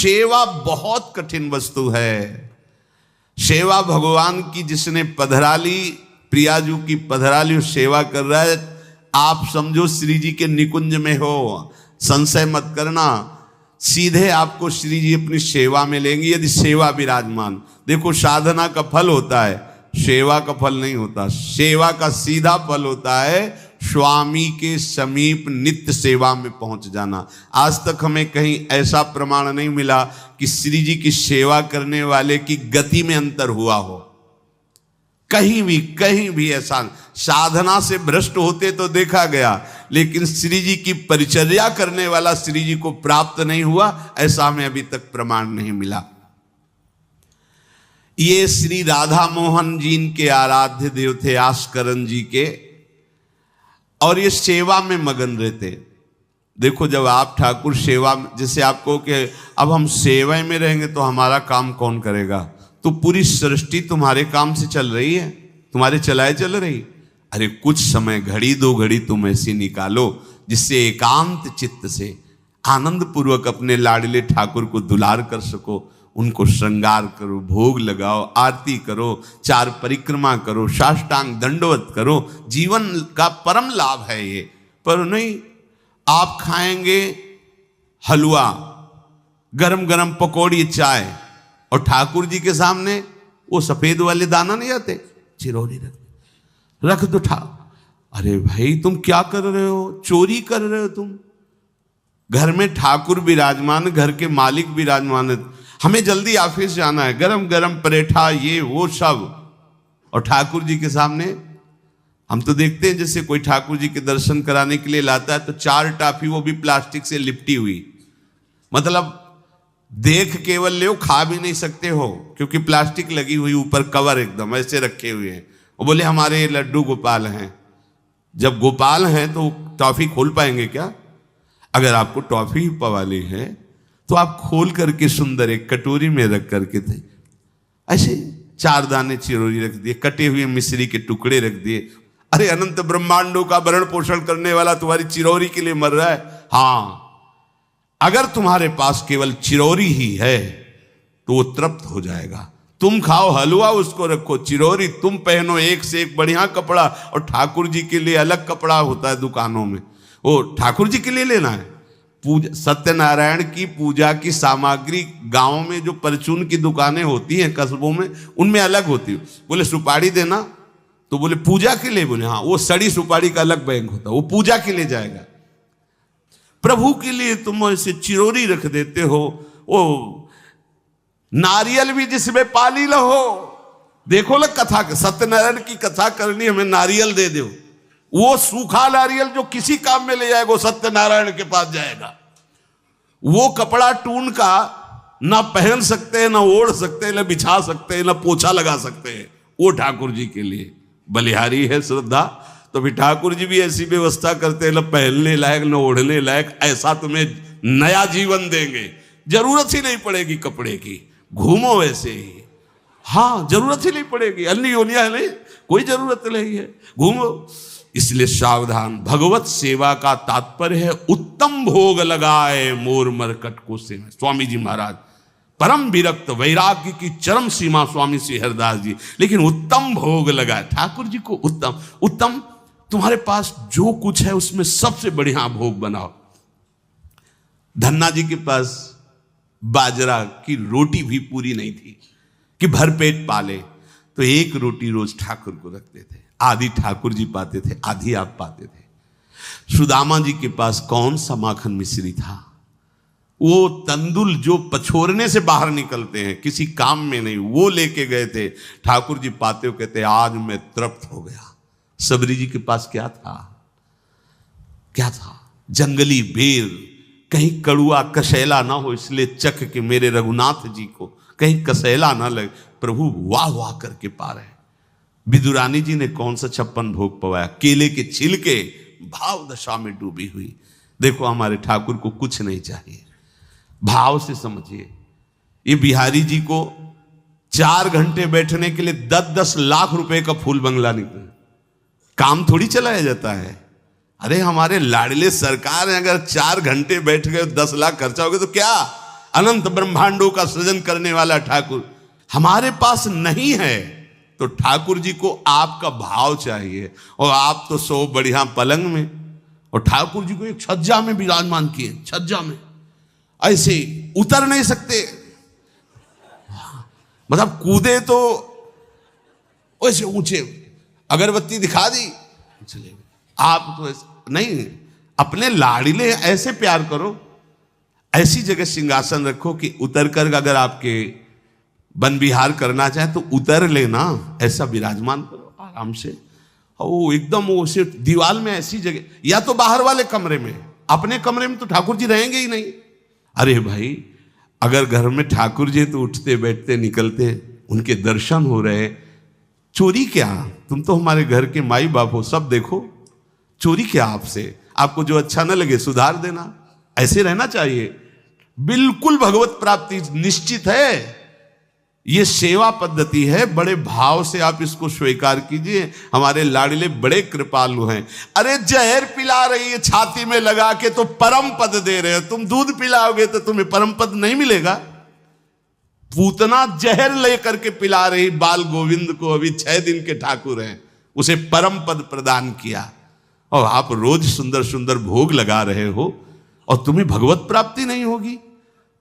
सेवा बहुत कठिन वस्तु है। सेवा भगवान की जिसने पधराली, प्रियाजू की पधराली सेवा कर रहा है, आप समझो श्री जी के निकुंज में हो, संशय मत करना, सीधे आपको श्री जी अपनी सेवा में लेंगे यदि सेवा विराजमान। देखो साधना का फल होता है, सेवा का फल नहीं होता। सेवा का सीधा फल होता है स्वामी के समीप नित्य सेवा में पहुंच जाना। आज तक हमें कहीं ऐसा प्रमाण नहीं मिला कि श्री जी की सेवा करने वाले की गति में अंतर हुआ हो। कहीं भी ऐसा साधना से भ्रष्ट होते तो देखा गया, लेकिन श्री जी की परिचर्या करने वाला श्री जी को प्राप्त नहीं हुआ, ऐसा हमें अभी तक प्रमाण नहीं मिला। ये श्री राधा मोहन जी के आराध्य देव थे, आस्करन जी के, और ये सेवा में मगन रहते। देखो जब आप ठाकुर सेवा, जैसे आपको कि अब हम सेवा में रहेंगे तो हमारा काम कौन करेगा, तो पूरी सृष्टि तुम्हारे काम से चल रही है, तुम्हारे चलाए चल रही। अरे कुछ समय, घड़ी दो घड़ी तुम ऐसी निकालो जिससे एकांत चित्त से आनंद पूर्वक अपने लाडले ठाकुर को दुलार कर सको। उनको श्रृंगार करो, भोग लगाओ, आरती करो, 4 परिक्रमा करो, साष्टांग दंडवत करो। जीवन का परम लाभ है ये। पर नहीं, आप खाएंगे हलवा, गरम गरम पकौड़ी, चाय, और ठाकुर जी के सामने वो सफेद वाले दाना नहीं आते, चिरौरी रख दो अरे भाई तुम क्या कर रहे हो, चोरी कर रहे हो तुम। घर में ठाकुर विराजमान, घर के मालिक विराजमान, हमें जल्दी ऑफिस जाना है, गरम गरम परेठा ये वो सब, और ठाकुर जी के सामने हम तो देखते हैं जैसे कोई ठाकुर जी के दर्शन कराने के लिए लाता है तो 4 टाफी, वो भी प्लास्टिक से लिपटी हुई, मतलब देख केवल ले, खा भी नहीं सकते हो क्योंकि प्लास्टिक लगी हुई, ऊपर कवर एकदम ऐसे रखे हुए हैं। वो बोले हमारे लड्डू गोपाल हैं। जब गोपाल हैं तो टॉफी खोल पाएंगे क्या? अगर आपको टॉफी पवाली है तो आप खोल करके सुंदर एक कटोरी में रख करके थे, ऐसे 4 दाने चिरौरी रख दिए, कटे हुए मिश्री के टुकड़े रख दिए। अरे अनंत ब्रह्मांडों का भरण पोषण करने वाला तुम्हारी चिरौरी के लिए मर रहा है। हाँ, अगर तुम्हारे पास केवल चिरौरी ही है तो वो तृप्त हो जाएगा। तुम खाओ हलवा, उसको रखो, चिरौरी तुम पहनो, एक से एक बढ़िया कपड़ा, और ठाकुर जी के लिए अलग कपड़ा होता है दुकानों में, वो ठाकुर जी के लिए लेना है। पूजा, सत्यनारायण की पूजा की सामग्री गांव में जो परचून की दुकानें होती हैं कस्बों में, उनमें अलग होती है। बोले सुपारी देना, तो बोले पूजा के लिए, बोले हाँ, वो सड़ी सुपारी का अलग बैंक होता है, वो पूजा के लिए जाएगा। प्रभु के लिए तुम ऐसे चिरौरी रख देते हो। वो नारियल भी जिसमें पाली लो, देखो ना कथा, सत्यनारायण की कथा करनी, हमें नारियल दे दो। वो सूखा नारियल जो किसी काम में ले जाएगा वो सत्यनारायण के पास जाएगा। वो कपड़ा टून का ना पहन सकते हैं, ना ओढ़ सकते हैं, ना बिछा सकते हैं, ना पोछा लगा सकते हैं, वो ठाकुर जी के लिए बलिहारी है श्रद्धा। तो भी ठाकुर जी भी ऐसी व्यवस्था करते हैं, ना पहनने लायक ना ओढ़ने लायक, ऐसा तुम्हें नया जीवन देंगे, जरूरत ही नहीं पड़ेगी कपड़े की, घूमो वैसे ही। हाँ, जरूरत ही नहीं पड़ेगी, अन्य योनिया नहीं, कोई जरूरत नहीं है, घूमो। इसलिए सावधान, भगवत सेवा का तात्पर्य है उत्तम भोग लगाए मोर मरकट को से। स्वामी जी महाराज परम विरक्त, वैराग्य की चरम सीमा स्वामी श्री हरिदास जी, लेकिन उत्तम भोग लगाए ठाकुर जी को। उत्तम तुम्हारे पास जो कुछ है उसमें सबसे बढ़िया भोग बनाओ। धन्ना जी के पास बाजरा की रोटी भी पूरी नहीं थी कि भरपेट पाले, तो 1 रोटी रोज ठाकुर को रखते थे। आधी ठाकुर जी पाते थे, आधी आप पाते थे। सुदामा जी के पास कौन सा माखन मिश्री था? वो तंदुल जो पछोरने से बाहर निकलते हैं, किसी काम में नहीं, वो लेके गए थे। ठाकुर जी पाते हो कहते आज मैं तृप्त हो गया। सबरी जी के पास क्या था? क्या था? जंगली बेर, कहीं कड़ुआ कसेला ना हो, इसलिए चख के मेरे रघुनाथ जी को कहीं कसेला ना लगे। प्रभु वाह वाह करके पा रहे। विदुरानी जी ने कौन सा 56 भोग पवाया? केले के छिलके, भाव दशा में डूबी हुई। देखो हमारे ठाकुर को कुछ नहीं चाहिए, भाव से समझिए। ये बिहारी जी को 4 घंटे बैठने के लिए 10-10 लाख रुपए का फूल बंगला निकला, काम थोड़ी चलाया जाता है। अरे हमारे लाडले सरकार है, अगर 4 घंटे बैठ गए 10 लाख खर्चा हो गया तो क्या? अनंत ब्रह्मांडों का सृजन करने वाला ठाकुर हमारे पास नहीं है, तो ठाकुर जी को आपका भाव चाहिए। और आप तो सो बढ़िया पलंग में, और ठाकुर जी को एक छज्जा में विराजमान किए, छज्जा में ऐसे उतर नहीं सकते, मतलब कूदे तो वैसे ऊंचे, अगरबत्ती दिखा दी चले। आप तो नहीं, अपने लाड़िले ऐसे प्यार करो, ऐसी जगह सिंहासन रखो कि उतर कर अगर आपके वन विहार करना चाहे तो उतर लेना, ऐसा विराजमान करो आराम से। वो एकदम वो सिर्फ दीवार में ऐसी जगह, या तो बाहर वाले कमरे में, अपने कमरे में तो ठाकुर जी रहेंगे ही नहीं। अरे भाई, अगर घर में ठाकुर जी तो उठते बैठते निकलते, उनके दर्शन हो रहे, चोरी क्या? तुम तो हमारे घर के माई बाप हो, सब देखो, चोरी क्या आपसे? आपको जो अच्छा न लगे सुधार देना, ऐसे रहना चाहिए। बिल्कुल भगवत प्राप्ति निश्चित है, ये सेवा पद्धति है, बड़े भाव से आप इसको स्वीकार कीजिए। हमारे लाडले बड़े कृपालु हैं। अरे जहर पिला रही है छाती में लगा के तो परम पद दे रहे हो, तुम दूध पिलाओगे तो तुम्हें परम पद नहीं मिलेगा। पूतना जहर लेकर के पिला रही बाल गोविंद को, अभी 6 दिन के ठाकुर हैं, उसे परम पद प्रदान किया, और आप रोज सुंदर सुंदर भोग लगा रहे हो और तुम्हें भगवत प्राप्ति नहीं होगी।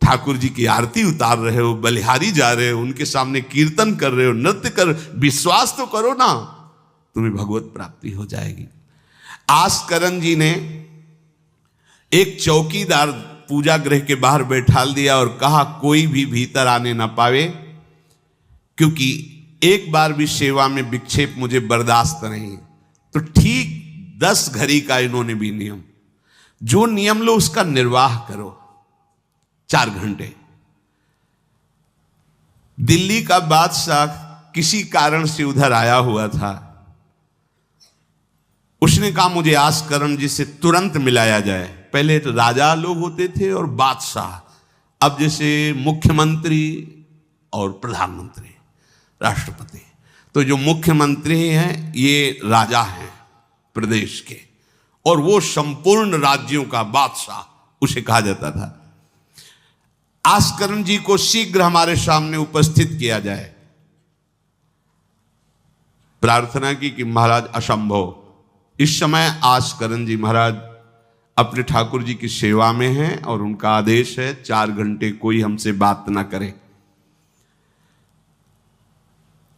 ठाकुर जी की आरती उतार रहे हो, बलिहारी जा रहे हो, उनके सामने कीर्तन कर रहे हो, नृत्य कर, विश्वास तो करो ना, तुम्हें भगवत प्राप्ति हो जाएगी। आस्करण जी ने एक चौकीदार पूजा गृह के बाहर बैठाल दिया और कहा कोई भी भीतर आने ना पावे, क्योंकि एक बार भी सेवा में विक्षेप मुझे बर्दाश्त नहीं। तो ठीक 10 घड़ी का इन्होंने भी नियम, जो नियम लो उसका निर्वाह करो। 4 घंटे। दिल्ली का बादशाह किसी कारण से उधर आया हुआ था, उसने कहा मुझे आस्करण जी से तुरंत मिलाया जाए। पहले तो राजा लोग होते थे और बादशाह, अब जैसे मुख्यमंत्री और प्रधानमंत्री, राष्ट्रपति। तो जो मुख्यमंत्री हैं ये राजा हैं प्रदेश के, और वो संपूर्ण राज्यों का बादशाह उसे कहा जाता था। आस्करण जी को शीघ्र हमारे सामने उपस्थित किया जाए। प्रार्थना की कि महाराज असंभव, इस समय आस्करण जी महाराज अपने ठाकुर जी की सेवा में हैं और उनका आदेश है 4 घंटे कोई हमसे बात ना करे।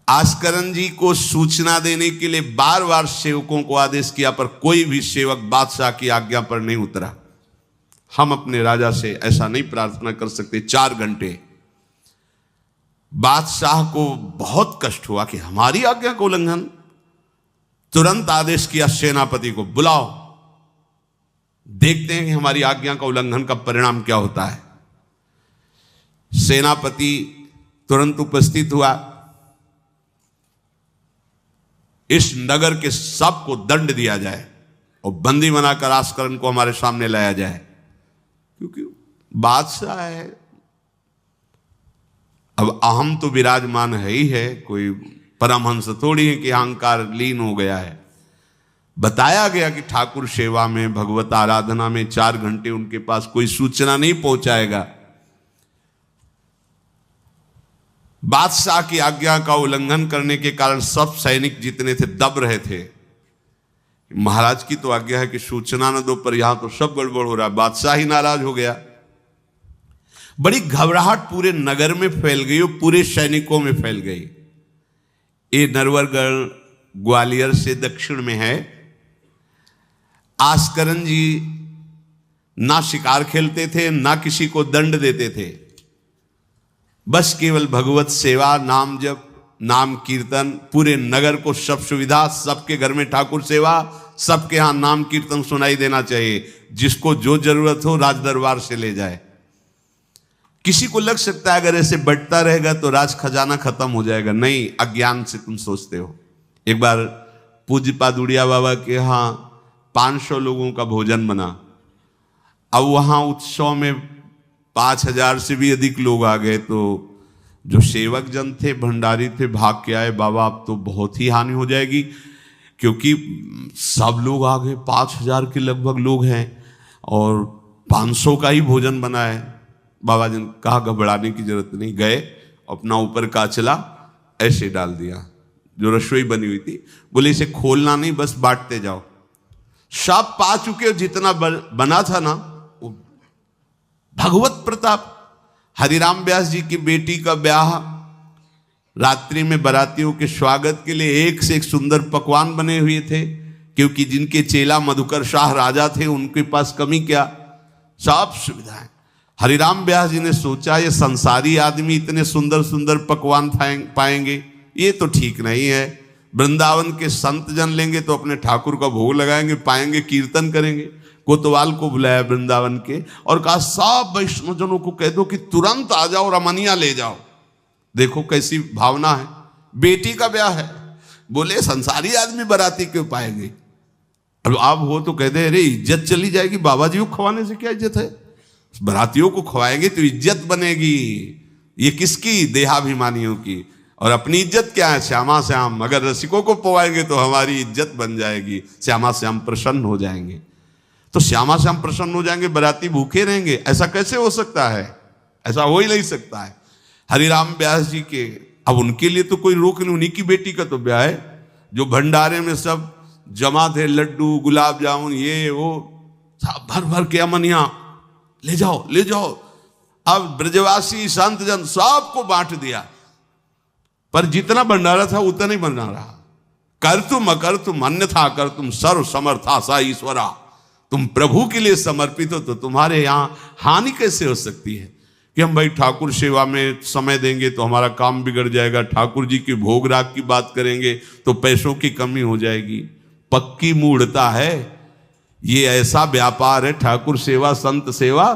आस्करण जी को सूचना देने के लिए बार बार सेवकों को आदेश किया, पर कोई भी सेवक बादशाह की आज्ञा पर नहीं उतरा। हम अपने राजा से ऐसा नहीं प्रार्थना कर सकते। 4 घंटे। बादशाह को बहुत कष्ट हुआ कि हमारी आज्ञा का उल्लंघन। तुरंत आदेश किया सेनापति को, बुलाओ, देखते हैं कि हमारी आज्ञा का उल्लंघन का परिणाम क्या होता है। सेनापति तुरंत उपस्थित हुआ। इस नगर के सबको दंड दिया जाए और बंदी बनाकर आस्करण को हमारे सामने लाया जाए, क्योंकि बादशाह है। अब अहम तो विराजमान है ही है, कोई परमहंस थोड़ी है कि अहंकार लीन हो गया है। बताया गया कि ठाकुर सेवा में, भगवत आराधना में 4 घंटे उनके पास कोई सूचना नहीं पहुंचाएगा। बादशाह की आज्ञा का उल्लंघन करने के कारण सब सैनिक जितने थे दब रहे थे। महाराज की तो आज्ञा है कि सूचना न दो, पर यहां तो सब गड़बड़ हो रहा है। बादशाह ही नाराज हो गया। बड़ी घबराहट पूरे नगर में फैल गई और पूरे सैनिकों में फैल गई। ये नरवरगढ़ ग्वालियर से दक्षिण में है। आस्करण जी ना शिकार खेलते थे, ना किसी को दंड देते थे, बस केवल भगवत सेवा, नाम जप, नाम कीर्तन, पूरे नगर को सब सुविधा, सबके घर में ठाकुर सेवा, सबके यहां नाम कीर्तन सुनाई देना चाहिए। जिसको जो जरूरत हो राज दरबार से ले जाए। किसी को लग सकता है अगर ऐसे बढ़ता रहेगा तो राज खजाना खत्म हो जाएगा। नहीं, अज्ञान से तुम सोचते हो। एक बार पूज्य पादुड़िया बाबा के यहाँ 500 लोगों का भोजन बना। अब वहां उत्सव में 5000 से भी अधिक लोग आ गए, तो जो सेवक जन थे, भंडारी थे, भाग के आए, बाबा अब तो बहुत ही हानि हो जाएगी, क्योंकि सब लोग आ गए, 5000 के लगभग लोग हैं और 500 का ही भोजन बना है। बाबा जी ने कहा घबराने की जरूरत नहीं, गए अपना ऊपर का चला ऐसे डाल दिया जो रसोई बनी हुई थी, बोले इसे खोलना नहीं, बस बांटते जाओ। सब पा चुके, जितना बना था ना वो भगवत प्रताप। हरिराम व्यास जी की बेटी का ब्याह, रात्रि में बारातियों के स्वागत के लिए एक से एक सुंदर पकवान बने हुए थे, क्योंकि जिनके चेला मधुकर शाह राजा थे उनके पास कमी क्या, सब सुविधाएं। हरिराम व्यास जी ने सोचा ये संसारी आदमी इतने सुंदर सुंदर पकवान पाएंगे, ये तो ठीक नहीं है। वृंदावन के संत जन लेंगे तो अपने ठाकुर का भोग लगाएंगे, पाएंगे, कीर्तन करेंगे। कोतवाल को बुलाया वृंदावन के और कहा सब वैष्णवजनों को कह दो कि तुरंत आ जाओ, रमनिया ले जाओ। देखो कैसी भावना है, बेटी का ब्याह है, बोले संसारी आदमी बाराती क्यों पाएंगे। अब आप हो तो कह दे अरे इज्जत चली जाएगी, बाबा जी को खवाने से क्या इज्जत है, बारातियों को खवाएंगे तो इज्जत बनेगी। ये किसकी, देहाभिमानियों की। और अपनी इज्जत क्या है, श्यामा श्याम। अगर रसिकों को पवाएंगे तो हमारी इज्जत बन जाएगी, श्यामा श्याम प्रसन्न हो जाएंगे। तो श्यामा श्याम प्रसन्न हो जाएंगे, बाराती भूखे रहेंगे, ऐसा कैसे हो सकता है, ऐसा हो ही नहीं सकता है। हरिराम व्यास जी के, अब उनके लिए तो कोई रोक नहीं, उन्हीं की बेटी का तो ब्याह है। जो भंडारे में सब जमा थे, लड्डू गुलाब जामुन ये वो सब भर भर के अमनिया, ले जाओ ले जाओ। अब ब्रजवासी संत जन सबको बांट दिया, पर जितना भंडारा था उतना ही बना रहा। कर तुम अकर तुम अन्यथा कर तुम सर्व समर्था सा ईश्वरा। तुम प्रभु के लिए समर्पित हो तो तुम्हारे यहां हानि कैसे हो सकती है कि हम भाई ठाकुर सेवा में समय देंगे तो हमारा काम बिगड़ जाएगा, ठाकुर जी की भोग राग की बात करेंगे तो पैसों की कमी हो जाएगी। पक्की मूढ़ता है, ये ऐसा व्यापार है ठाकुर सेवा संत सेवा,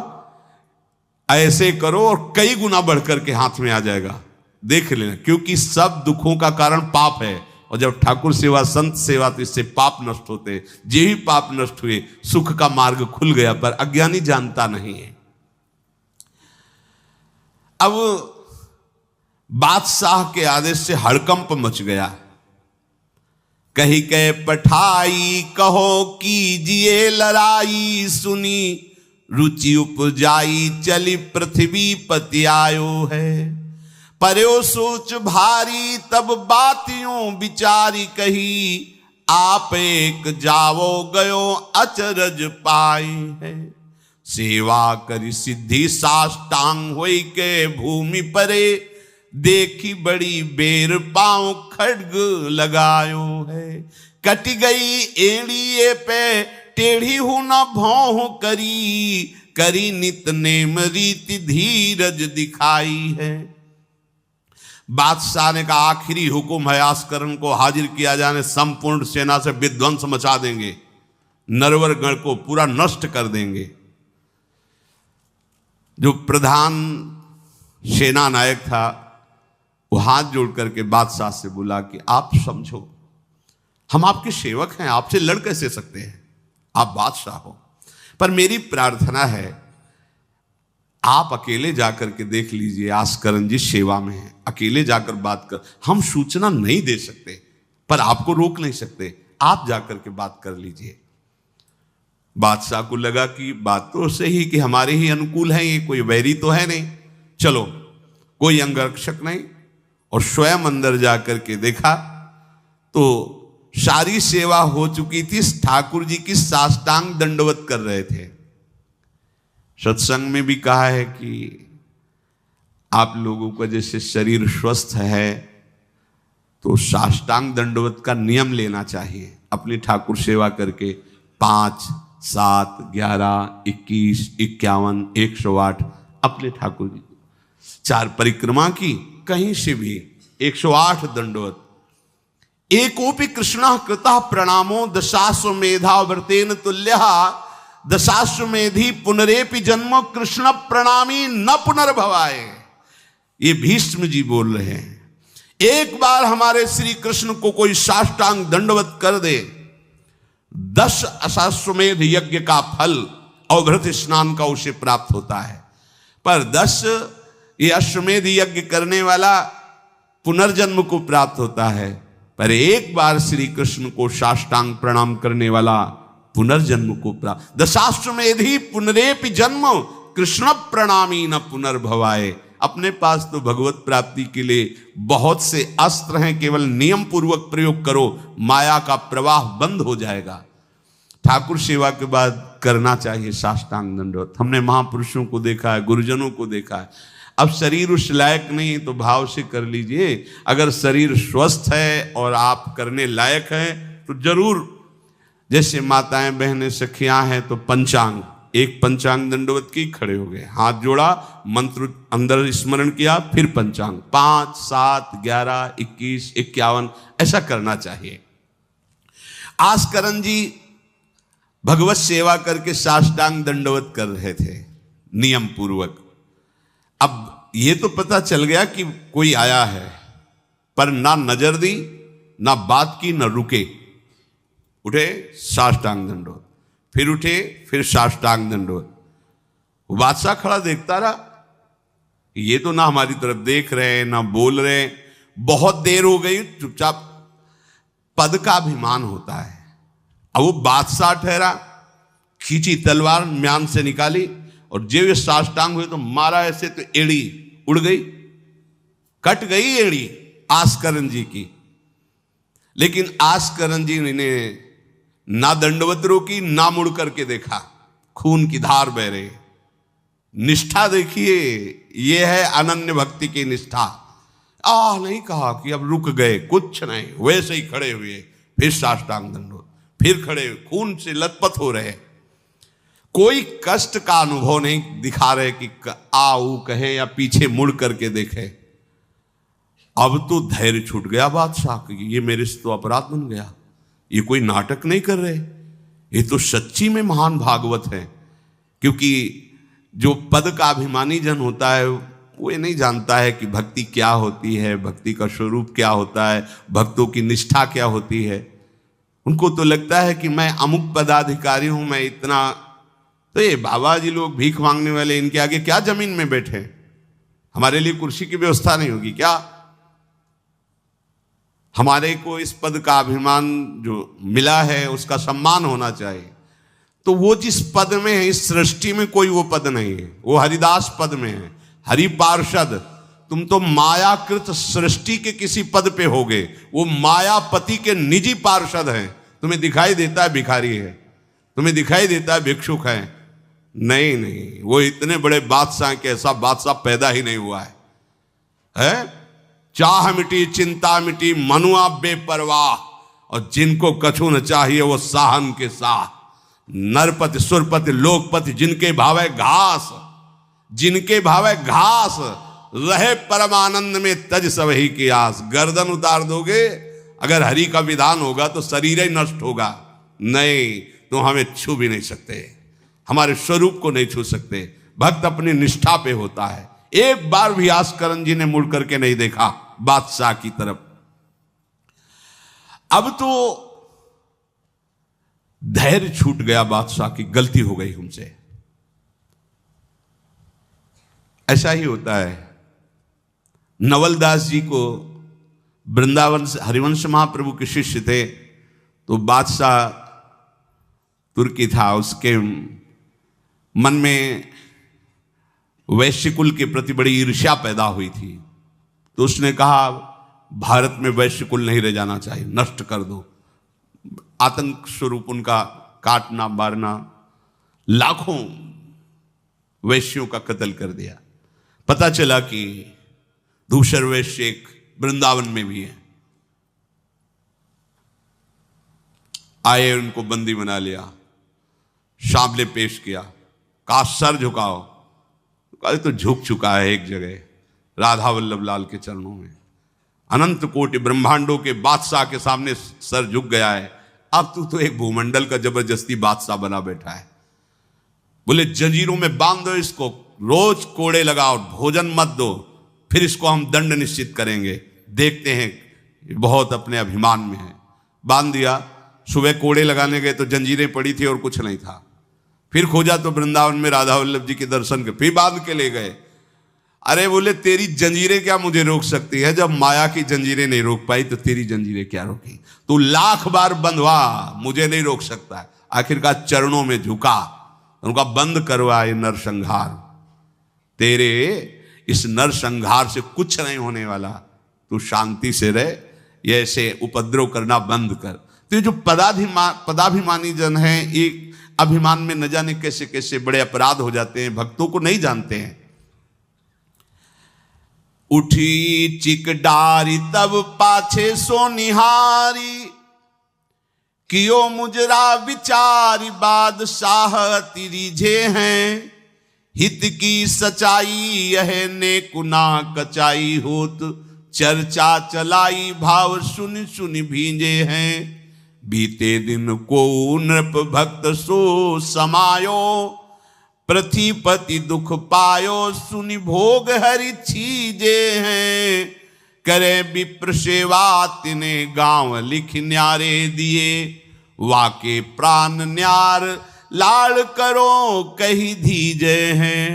ऐसे करो और कई गुना बढ़कर के हाथ में आ जाएगा, देख लेना। क्योंकि सब दुखों का कारण पाप है, और जब ठाकुर सेवा संत सेवा तो इससे पाप नष्ट होते। जे ही पाप नष्ट हुए सुख का मार्ग खुल गया, पर अज्ञानी जानता नहीं है। अब बादशाह के आदेश से हड़कंप मच गया। कही के पठाई कहो कीजिए लड़ाई, सुनी रुचि उपजाई चली पृथ्वी पति आयो है। पर्यो सोच भारी तब बातियों विचारी कही, आप एक जावो गयो अचरज पाई है। सेवा करी सिद्धि साष्टांग होई के भूमि परे, देखी बड़ी बेर पांव खड्ग लगायो है। कट गई एड़िए पे टेढ़ी हूं न भौं करी, करी नित नेम रीति धीरज दिखाई है। बादशाह ने कहा आखिरी हुक्म है, आस्करण को हाजिर किया जाने, संपूर्ण सेना से विध्वंस मचा देंगे, नरवर गण को पूरा नष्ट कर देंगे। जो प्रधान सेना नायक था वो हाथ जोड़ करके बादशाह से बोला कि आप समझो हम आपके सेवक हैं, आपसे लड़ कैसे सकते हैं, आप बादशाह हो, पर मेरी प्रार्थना है आप अकेले जाकर के देख लीजिए, आस्करण जी सेवा में है, अकेले जाकर बात कर। हम सूचना नहीं दे सकते पर आपको रोक नहीं सकते, आप जाकर के बात कर लीजिए। बादशाह को लगा कि बात तो सही कि हमारे ही अनुकूल है, ये कोई वैरी तो है नहीं, चलो कोई अंगरक्षक नहीं। और स्वयं अंदर जाकर के देखा तो सारी सेवा हो चुकी थी, ठाकुर जी की साष्टांग दंडवत कर रहे थे। सत्संग में भी कहा है कि आप लोगों का जैसे शरीर स्वस्थ है तो साष्टांग दंडवत का नियम लेना चाहिए। अपनी ठाकुर सेवा करके 5, 7, 11, 21, 51, 108 अपने ठाकुर जी 4 परिक्रमा की, कहीं से भी 108 दंडवत। एकोपि कृष्ण कृतः प्रणामो दशाश्वमेधा व्रतेन तुल्यः, दशाश्वमेधी पुनरेपि जन्म कृष्ण प्रणामी न पुनर्भवाए। ये भीष्म जी बोल रहे हैं, एक बार हमारे श्री कृष्ण को कोई साष्टांग दंडवत कर दे, 10 अश्वमेध यज्ञ का फल और व्रत स्नान का उसे प्राप्त होता है। पर 10 ये अश्वमेध यज्ञ करने वाला पुनर्जन्म को प्राप्त होता है, पर एक बार श्री कृष्ण को साष्टांग प्रणाम करने वाला पुनर्जन्म को प्राप्त। दशाश्वमेधी पुनरेपि जन्म कृष्ण प्रणामी न पुनर्भवाए। अपने पास तो भगवत प्राप्ति के लिए बहुत से अस्त्र हैं, केवल नियम पूर्वक प्रयोग करो, माया का प्रवाह बंद हो जाएगा। ठाकुर सेवा के बाद करना चाहिए साष्टांग दंडवत। हमने महापुरुषों को देखा है, गुरुजनों को देखा है। अब शरीर उस लायक नहीं है तो भाव से कर लीजिए। अगर शरीर स्वस्थ है और आप करने लायक हैं तो जरूर, जैसे माताएं बहनें सखियां हैं तो पंचांग, एक पंचांग दंडवत की खड़े हो गए, हाथ जोड़ा, मंत्र अंदर स्मरण किया, फिर पंचांग 5, 7, 11, 21, 51 ऐसा करना चाहिए। आस्करण जी भगवत सेवा करके साष्टांग दंडवत कर रहे थे नियम पूर्वक। अब ये तो पता चल गया कि कोई आया है, पर ना नजर दी, ना बात की, ना रुके। उठे साष्टांग दंडवत, फिर उठे, फिर साष्टांग दंडवत। वो बादशाह खड़ा देखता रहा, ये तो ना हमारी तरफ देख रहे हैं ना बोल रहे हैं। बहुत देर हो गई, चुपचाप। पद का अभिमान होता है। अब वो बादशाह ठहरा, खींची तलवार, म्यान से निकाली और जब ये साष्टांग हुए तो मारा ऐसे तो एड़ी उड़ गई, कट गई एड़ी आस्करण जी की। लेकिन आस्करण जी ने ना दंडवत रोकी, ना मुड़ करके देखा, खून की धार बह रही। निष्ठा देखिए, यह है अनन्य भक्ति की निष्ठा। नहीं कहा कि अब रुक गए, कुछ नहीं, वैसे ही खड़े हुए, फिर साष्टांग दंडवत, फिर खड़े, खून से लथपथ हो रहे। कोई कष्ट का अनुभव नहीं दिखा रहे कि आओ कहे या पीछे मुड़ करके देखे। अब तो धैर्य छूट गया बादशाह कि ये मेरे से तो अपराध बन गया, ये कोई नाटक नहीं कर रहे, ये तो सच्ची में महान भागवत है। क्योंकि जो पद का अभिमानी जन होता है वो ये नहीं जानता है कि भक्ति क्या होती है, भक्ति का स्वरूप क्या होता है, भक्तों की निष्ठा क्या होती है। उनको तो लगता है कि मैं अमुक पदाधिकारी हूं, मैं इतना, तो ये बाबा जी लोग भीख मांगने वाले, इनके आगे क्या जमीन में बैठे, हमारे लिए कुर्सी की व्यवस्था नहीं होगी क्या? हमारे को इस पद का अभिमान जो मिला है उसका सम्मान होना चाहिए। तो वो जिस पद में है, इस सृष्टि में कोई वो पद नहीं है, वो हरिदास पद में है, हरि पार्षद। तुम तो मायाकृत सृष्टि के किसी पद पे होगे, वो मायापति के निजी पार्षद हैं। तुम्हें दिखाई देता है भिखारी है, तुम्हें दिखाई देता है भिक्षुक है, नहीं, वो इतने बड़े बादशाह के ऐसा बादशाह पैदा ही नहीं हुआ है? चाह मिटी चिंता मिटी, मनुआ बेपरवाह, और जिनको कछु न चाहिए वो साहन के साह। नरपति सुरपति लोकपति, जिनके भावे घास, जिनके भावे घास, रहे परमानंद में तज सबही की आस। गर्दन उतार दोगे, अगर हरि का विधान होगा तो शरीर ही नष्ट होगा, नहीं तो हमें छू भी नहीं सकते, हमारे स्वरूप को नहीं छू सकते। भक्त अपनी निष्ठा पे होता है। एक बार भी आस्करण जी ने मुड़ करके नहीं देखा बादशाह की तरफ। अब तो धैर्य छूट गया बादशाह की, गलती हो गई हमसे। ऐसा ही होता है। नवलदास जी को वृंदावन से हरिवंश महाप्रभु के शिष्य थे, तो बादशाह तुर्की था, उसके मन में वैश्य कुल के प्रति बड़ी ईर्ष्या पैदा हुई थी। तो उसने कहा भारत में वैश्य कुल नहीं रह जाना चाहिए, नष्ट कर दो। आतंक स्वरूप उनका काटना मारना, लाखों वैश्यों का कत्ल कर दिया। पता चला कि दूसर वैश्य एक वृंदावन में भी है। आए, उनको बंदी बना लिया, सामने पेश किया, कहा सर झुकाओ। कहा तो झुक चुका है एक जगह, राधा वल्लभ लाल के चरणों में। अनंत कोटि ब्रह्मांडों के बादशाह के सामने सर झुक गया है। अब तू तो एक भूमंडल का जबरदस्ती बादशाह बना बैठा है। बोले जंजीरों में बांध दो इसको, रोज कोड़े लगाओ, भोजन मत दो, फिर इसको हम दंड निश्चित करेंगे, देखते हैं, बहुत अपने अभिमान में है। बांध दिया। सुबह कोड़े लगाने गए तो जंजीरें पड़ी थी और कुछ नहीं था। फिर खोजा तो वृंदावन में राधा वल्लभ जी के दर्शन के, फिर बांध के ले गए। अरे बोले तेरी जंजीरें क्या मुझे रोक सकती है? जब माया की जंजीरें नहीं रोक पाई तो तेरी जंजीरें क्या रोकी? तू लाख बार बंधवा, मुझे नहीं रोक सकता है। आखिरकार चरणों में झुका, उनका बंद करवा ये नरसंहार। तेरे इस नर संहार से कुछ नहीं होने वाला, तू शांति से रह, ये ऐसे उपद्रव करना बंद कर। तो ये जो पदाभिमानी जन हैं, एक अभिमान में न जाने कैसे कैसे बड़े अपराध हो जाते हैं, भक्तों को नहीं जानते हैं। उठी चिक डारी तब पाछे सो निहारी, कियो मुजरा विचारी बादशाह तिरिझे हैं। हित की सच्चाई यह ने कुना कचाई होत, चर्चा चलाई भाव सुन सुन भींजे हैं। बीते दिन को नृप भक्त सो समायो, पृथ्वीपति दुख पायो सुनि भोग हरि छीजे हैं। करे विप्र सेवा तिने गांव लिख न्यारे दिए, वाके प्राण न्यार लाड़ करो कही धीजे हैं।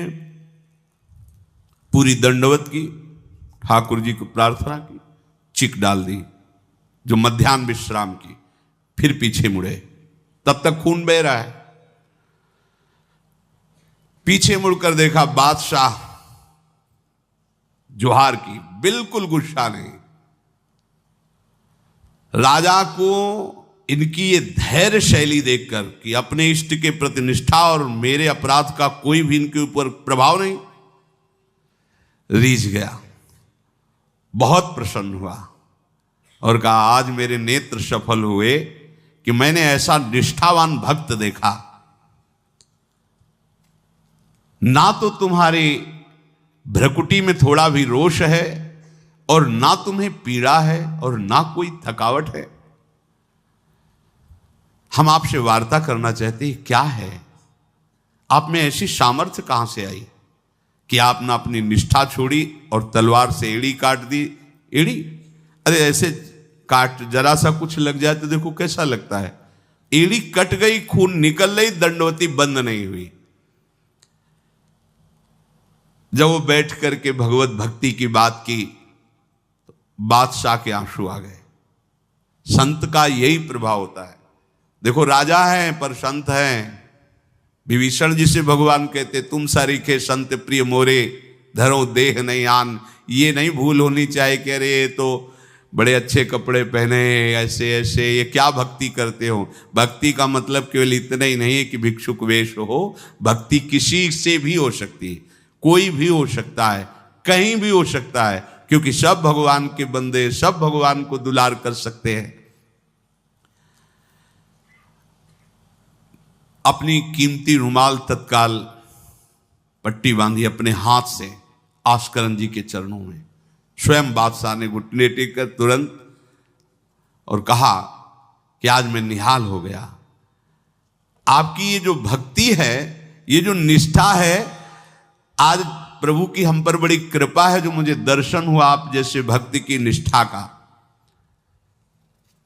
पूरी दंडवत की, ठाकुर जी को प्रार्थना की, चिक डाल दी जो मध्याह्न विश्राम की, फिर पीछे मुड़े, तब तक खून बह रहा है। पीछे मुड़कर देखा, बादशाह जोहार की, बिल्कुल गुस्सा नहीं। राजा को इनकी ये धैर्य शैली देखकर कि अपने इष्ट के प्रति निष्ठा और मेरे अपराध का कोई भी इनके ऊपर प्रभाव नहीं, रीझ गया, बहुत प्रसन्न हुआ और कहा, आज मेरे नेत्र सफल हुए कि मैंने ऐसा निष्ठावान भक्त देखा। ना तो तुम्हारी भ्रकुटी में थोड़ा भी रोष है, और ना तुम्हें पीड़ा है, और ना कोई थकावट है। हम आपसे वार्ता करना चाहते हैं, क्या है आप में ऐसी सामर्थ्य कहां से आई कि आपने अपनी निष्ठा छोड़ी और तलवार से एड़ी काट दी। एड़ी, अरे ऐसे काट, जरा सा कुछ लग जाए तो देखो कैसा लगता है। एड़ी कट गई, खून निकल गई, दंडवती बंद नहीं हुई। जब वो बैठ करके भगवत भक्ति की बात की, तो बादशाह के आंसू आ गए। संत का यही प्रभाव होता है। देखो, राजा हैं पर संत हैं। विभीषण जी से भगवान कहते, तुम सारीखे संत प्रिय मोरे, धरो देह नहीं आन। ये नहीं भूल होनी चाहिए कि अरे ये तो बड़े अच्छे कपड़े पहने, ऐसे ऐसे, ये क्या भक्ति करते हो। भक्ति का मतलब केवल इतना ही नहीं है कि भिक्षुक वेश हो। भक्ति किसी से भी हो सकती है, कोई भी हो सकता है, कहीं भी हो सकता है, क्योंकि सब भगवान के बंदे, सब भगवान को दुलार कर सकते हैं। अपनी कीमती रुमाल तत्काल पट्टी बांधी अपने हाथ से आस्करन जी के चरणों में। स्वयं बादशाह ने घुटने टेक कर तुरंत और कहा कि आज मैं निहाल हो गया। आपकी ये जो भक्ति है, ये जो निष्ठा है, आज प्रभु की हम पर बड़ी कृपा है जो मुझे दर्शन हुआ आप जैसे भक्ति की निष्ठा का।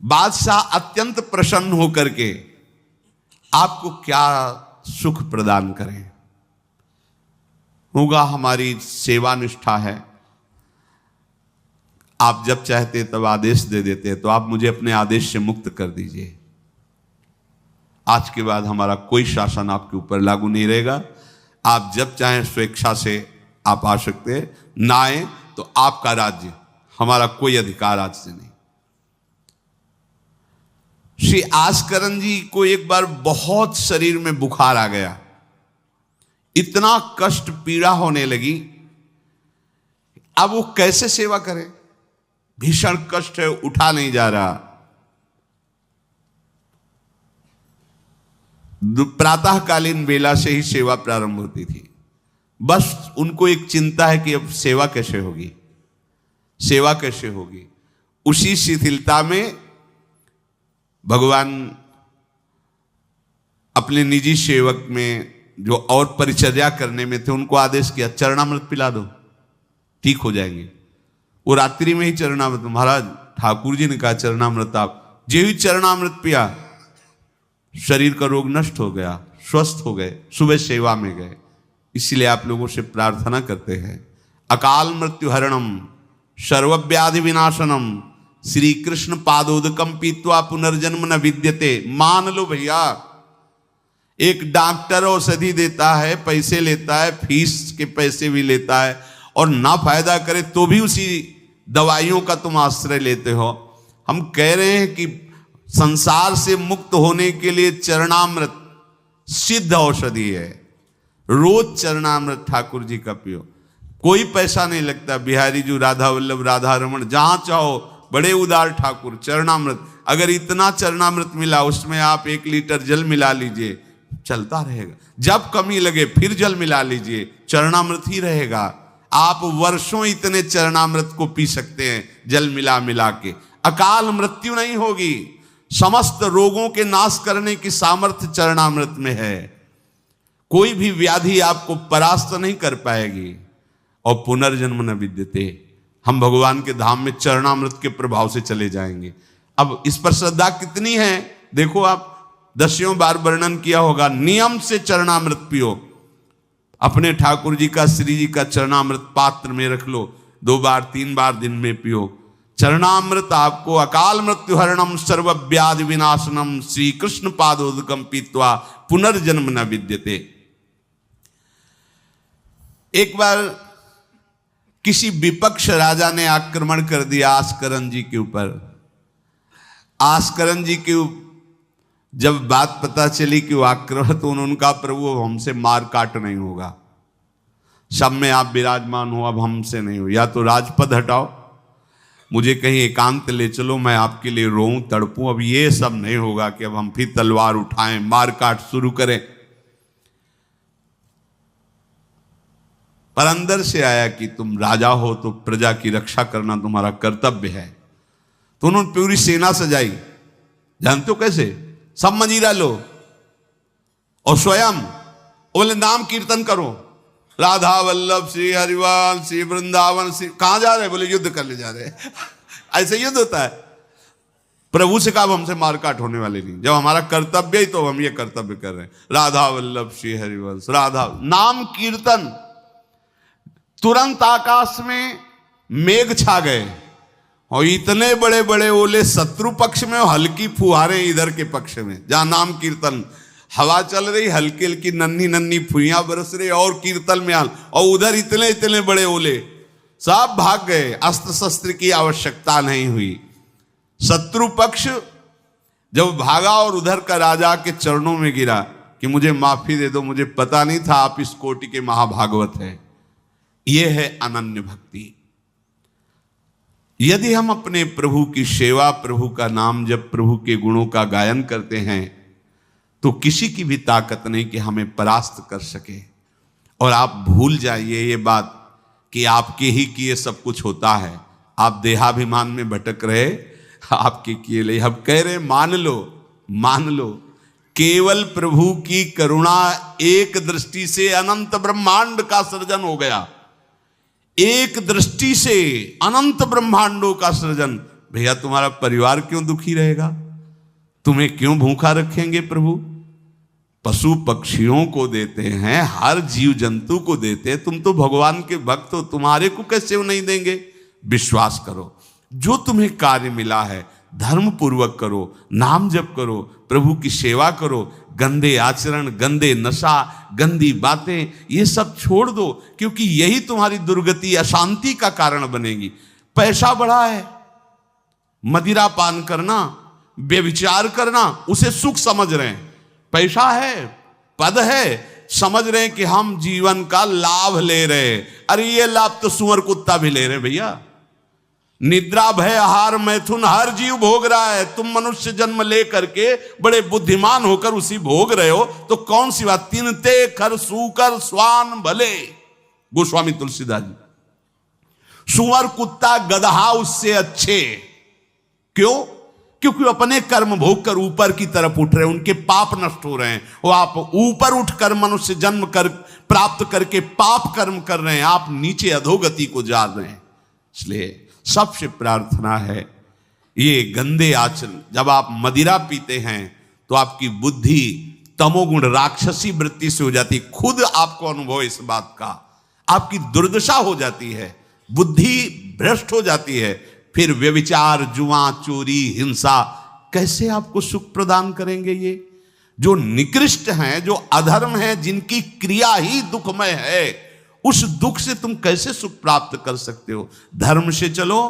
बादशाह अत्यंत प्रसन्न होकर के आपको क्या सुख प्रदान करें। होगा हमारी सेवा निष्ठा है, आप जब चाहते तब आदेश दे देते, तो आप मुझे अपने आदेश से मुक्त कर दीजिए। आज के बाद हमारा कोई शासन आपके ऊपर लागू नहीं रहेगा। आप जब चाहें स्वेच्छा से आप आ सकते हैं, ना आए तो आपका राज्य, हमारा कोई अधिकार आज से नहीं। श्री आस्करन जी को एक बार बहुत शरीर में बुखार आ गया, इतना कष्ट पीड़ा होने लगी। अब वो कैसे सेवा करें, भीषण कष्ट है, उठा नहीं जा रहा। प्रातःकालीन बेला से ही सेवा प्रारंभ होती थी। बस उनको एक चिंता है कि अब सेवा कैसे होगी, सेवा कैसे होगी। उसी शिथिलता में भगवान अपने निजी सेवक में जो और परिचर्या करने में थे, उनको आदेश किया, चरणामृत पिला दो, ठीक हो जाएंगे। वो रात्रि में ही चरणामृत, महाराज ठाकुर जी ने कहा चरणामृत, आप जे ही चरणामृत पिया, शरीर का रोग नष्ट हो गया, स्वस्थ हो गए, सुबह सेवा में गए। इसलिए आप लोगों से प्रार्थना करते हैं, अकाल मृत्यु हरणम सर्वव्याधि विनाशनम श्री कृष्ण पादोदकम पीत्वा पुनर्जन्म न विद्यते। मान लो भैया, एक डॉक्टर औषधि देता है, पैसे लेता है, फीस के पैसे भी लेता है, और ना फायदा करे तो भी उसी दवाइयों का तुम आश्रय लेते हो। हम कह रहे हैं कि संसार से मुक्त होने के लिए चरणामृत सिद्ध औषधि है। रोज चरणामृत ठाकुर जी का पियो, कोई पैसा नहीं लगता। बिहारी जी, राधा वल्लभ, राधा रमन, जहां चाहो, बड़े उदार ठाकुर। चरणामृत, अगर इतना चरणामृत मिला उसमें आप 1 लीटर जल मिला लीजिए, चलता रहेगा। जब कमी लगे फिर जल मिला लीजिए, चरणामृत ही रहेगा। आप वर्षों इतने चरणामृत को पी सकते हैं जल मिला मिला के, अकाल मृत्यु नहीं होगी। समस्त रोगों के नाश करने की सामर्थ्य चरणामृत में है। कोई भी व्याधि आपको परास्त नहीं कर पाएगी। और पुनर्जन्म न विद्यते, हम भगवान के धाम में चरणामृत के प्रभाव से चले जाएंगे। अब इस पर श्रद्धा कितनी है देखो, आप 10 बार वर्णन किया होगा। नियम से चरणामृत पियो, अपने ठाकुर जी का, श्री जी का चरणामृत पात्र में रख लो, 2 बार 3 बार दिन में पियो। चरणामृत आपको अकाल मृत्यु हरणम सर्व व्याधि विनाशनम श्री कृष्ण पादोदकम पीत्वा पुनर्जन्म न विद्यते। एक बार किसी विपक्ष राजा ने आक्रमण कर दिया आस्करन जी के ऊपर। आस्करन जी के जब बात पता चली कि वो आक्रमण, तो उनका प्रभु हमसे मार काट नहीं होगा, सब में आप विराजमान हो, अब हमसे नहीं हो, या तो राजपद हटाओ, मुझे कहीं एकांत ले चलो, मैं आपके लिए रोऊं तड़पूं, अब ये सब नहीं होगा कि अब हम फिर तलवार उठाएं, मार काट शुरू करें। पर अंदर से आया कि तुम राजा हो तो प्रजा की रक्षा करना तुम्हारा कर्तव्य है। तो उन्होंने पूरी सेना सजाई, जानते हो कैसे? सब मंजीरा लो और स्वयं बोले नाम कीर्तन करो, राधा वल्लभ श्री हरिवाल श्री वृंदावन श्री। कहां जा रहे? बोले युद्ध करने जा रहे हैं। ऐसे युद्ध होता है? प्रभु से कहा हमसे मारकाट होने वाले नहीं, जब हमारा कर्तव्य ही तो हम ये कर्तव्य कर रहे हैं। राधा वल्लभ श्री हरिवंश, राधा नाम कीर्तन। तुरंत आकाश में मेघ छा गए और इतने बड़े बड़े ओले शत्रु पक्ष में और हल्की फुहारें इधर के पक्ष में। जहां नाम कीर्तन, हवा चल रही, हल्की हल्की नन्ही नन्ही फुइयां बरस रही और कीर्तन में हाल, और उधर इतने इतने बड़े ओले। सब भाग गए, अस्त्र शस्त्र की आवश्यकता नहीं हुई। शत्रु पक्ष जब भागा और उधर का राजा के चरणों में गिरा कि मुझे माफी दे दो, मुझे पता नहीं था आप इस कोटि के महाभागवत हैं। यह है अनन्य भक्ति। यदि हम अपने प्रभु की सेवा, प्रभु का नाम जब, प्रभु के गुणों का गायन करते हैं, तो किसी की भी ताकत नहीं कि हमें परास्त कर सके। और आप भूल जाइए ये बात कि आपके ही किए सब कुछ होता है। आप देहाभिमान में भटक रहे, आपके किए ले। हम कह रहे मान लो, मान लो, केवल प्रभु की करुणा एक दृष्टि से अनंत ब्रह्मांड का सृजन हो गया। एक दृष्टि से अनंत ब्रह्मांडों का सृजन। भैया तुम्हारा परिवार क्यों दुखी रहेगा? तुम्हें क्यों भूखा रखेंगे प्रभु? पशु पक्षियों को देते हैं, हर जीव जंतु को देते हैं। तुम तो भगवान के भक्त हो, तुम्हारे को कैसे वो नहीं देंगे? विश्वास करो, जो तुम्हें कार्य मिला है धर्म पूर्वक करो, नाम जप करो, प्रभु की सेवा करो। गंदे आचरण, गंदे नशा, गंदी बातें, ये सब छोड़ दो, क्योंकि यही तुम्हारी दुर्गति, अशांति का कारण बनेगी। पैसा बढ़ा है, मदिरा पान करना, व्यभिचार करना, उसे सुख समझ रहे हैं। पैसा है, पद है, समझ रहे हैं कि हम जीवन का लाभ ले रहे हैं। अरे ये लाभ तो सुअर कुत्ता भी ले रहे भैया। निद्रा भय आहार मैथुन हर जीव भोग रहा है। तुम मनुष्य जन्म ले करके बड़े बुद्धिमान होकर उसी भोग रहे हो, तो कौन सी बात? तिनते खर सूकर स्वान भले, गोस्वामी तुलसीदास जी। सुअर कुत्ता गदहा उससे अच्छे। क्यों? क्योंकि अपने कर्म भोग कर ऊपर की तरफ उठ रहे हैं, उनके पाप नष्ट हो रहे हैं। वो आप ऊपर उठकर मनुष्य जन्म कर प्राप्त करके पाप कर्म कर रहे हैं, आप नीचे अधोगति को जा रहे हैं। इसलिए सबसे प्रार्थना है, ये गंदे आचरण, जब आप मदिरा पीते हैं तो आपकी बुद्धि तमोगुण राक्षसी वृत्ति से हो जाती। खुद आपको अनुभव इस बात का, आपकी दुर्दशा हो जाती है, बुद्धि भ्रष्ट हो जाती है। फिर व्यभिचार, जुआ, चोरी, हिंसा कैसे आपको सुख प्रदान करेंगे? ये जो निकृष्ट हैं, जो अधर्म है, जिनकी क्रिया ही दुखमय है, उस दुख से तुम कैसे सुख प्राप्त कर सकते हो? धर्म से चलो,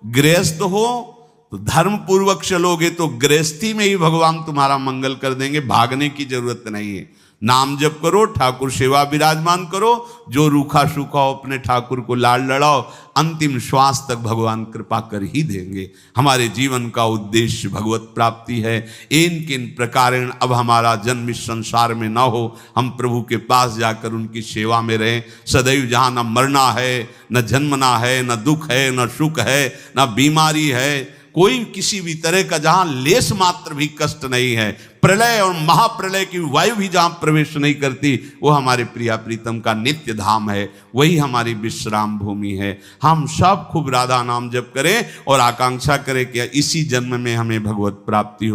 गृहस्थ हो तो धर्म पूर्वक चलोगे तो गृहस्थी में ही भगवान तुम्हारा मंगल कर देंगे, भागने की जरूरत नहीं है। नाम जप करो, ठाकुर सेवा विराजमान करो, जो रूखा सूखा हो अपने ठाकुर को लाड लड़ाओ, अंतिम श्वास तक भगवान कृपा कर ही देंगे। हमारे जीवन का उद्देश्य भगवत प्राप्ति है। इन किन प्रकारेण अब हमारा जन्म इस संसार में न हो, हम प्रभु के पास जाकर उनकी सेवा में रहें सदैव, जहाँ न मरना है, न जन्मना है, न दुख है, न सुख है, न बीमारी है, कोई किसी भी तरह का जहां लेस मात्र भी कष्ट नहीं है, प्रलय और महाप्रलय की वायु भी जहां प्रवेश नहीं करती, वो हमारे प्रिया प्रीतम का नित्य धाम है, वही हमारी विश्राम भूमि है। हम सब खूब राधा नाम जप करें और आकांक्षा करें कि इसी जन्म में हमें भगवत प्राप्ति हो।